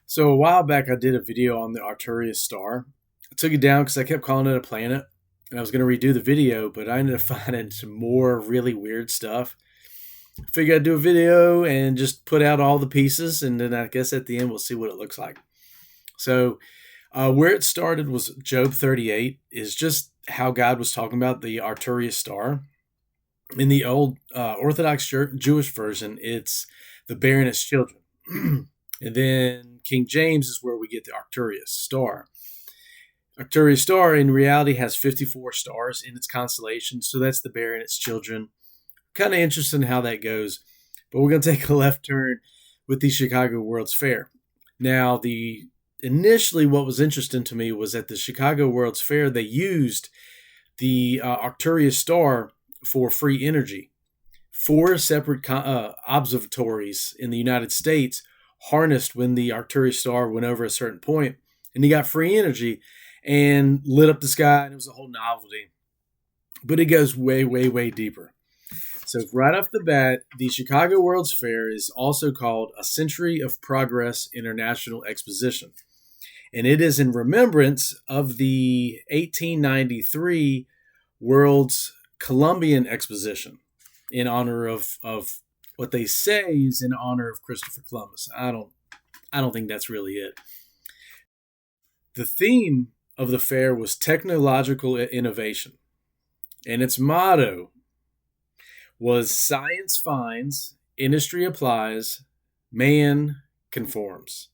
So a while back, I did a video on the Arcturus star. I took it down because I kept calling it a planet, and I was going to redo the video, but I ended up finding some more really weird stuff. Figured I'd do a video and just put out all the pieces, and then I guess at the end we'll see what it looks like. So where it started was Job 38, is just how God was talking about the Arcturus star. In the old Orthodox Jewish version, it's the bear and its children. And then King James is where we get the Arcturus star. Arcturus star in reality has 54 stars in its constellation, so that's the bear and its children. Kind of interesting how that goes. But we're going to take a left turn with the Chicago World's Fair. Now, initially what was interesting to me was at the Chicago World's Fair, they used the Arcturus star for free energy. Four separate observatories in the United States harnessed when the Arcturus star went over a certain point, and he got free energy and lit up the sky, and it was a whole novelty. But it goes way, way, way deeper. So right off the bat, the Chicago World's Fair is also called a Century of Progress International Exposition. And it is in remembrance of the 1893 World's Columbian Exposition, in honor of what they say is in honor of Christopher Columbus. I don't think that's really it. The theme of the fair was technological innovation, and its motto was science finds, industry applies, man conforms.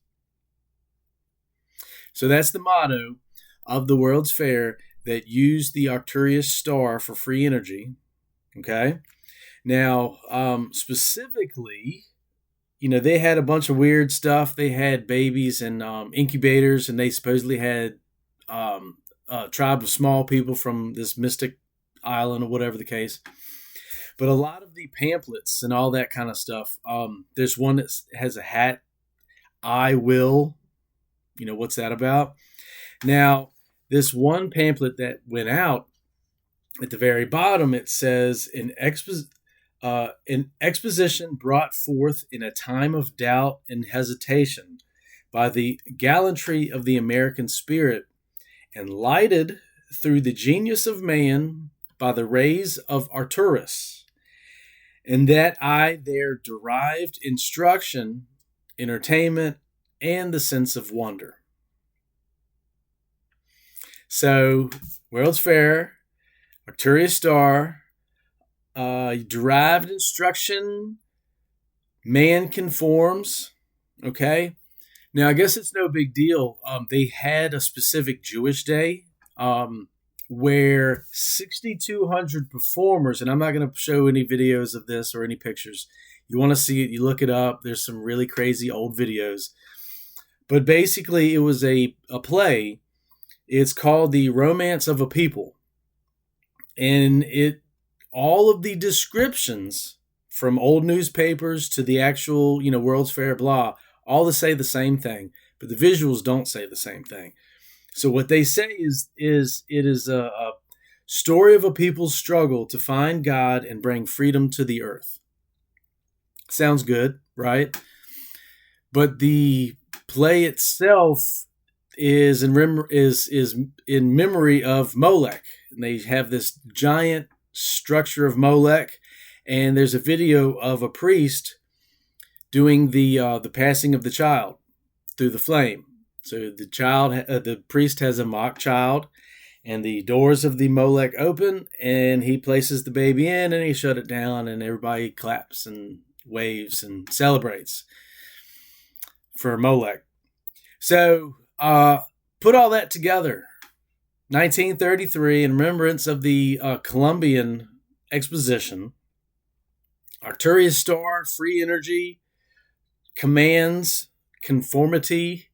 So that's the motto of the World's Fair that used the Arcturus star for free energy. Okay. Now, specifically, they had a bunch of weird stuff. They had babies and incubators, and they supposedly had a tribe of small people from this mystic island or whatever the case. But a lot of the pamphlets and all that kind of stuff, there's one that has a hat, I will. What's that about? Now, this one pamphlet that went out, at the very bottom, it says, an exposition brought forth in a time of doubt and hesitation by the gallantry of the American spirit, and lighted through the genius of man by the rays of Arcturus, and that I there derived instruction, entertainment, and the sense of wonder. So, World's Fair, Arcturus star, derived instruction, man conforms. Okay. Now, I guess it's no big deal. They had a specific Jewish day where 6,200 performers, and I'm not going to show any videos of this or any pictures. You want to see it, you look it up. There's some really crazy old videos. But basically, it was a play. It's called The Romance of a People. And all of the descriptions, from old newspapers to the actual, World's Fair, blah, all to say the same thing, but the visuals don't say the same thing. So what they say is it is a story of a people's struggle to find God and bring freedom to the earth. Sounds good, right? But the play itself is in memory of Molech. And they have this giant structure of Molech, and there's a video of a priest doing the passing of the child through the flame. So the priest has a mock child, and the doors of the Molech open, and he places the baby in, and he shut it down, and everybody claps and waves and celebrates for Molech. So put all that together. 1933, in remembrance of the Columbian Exposition, Arcturus star, free energy, commands, conformity,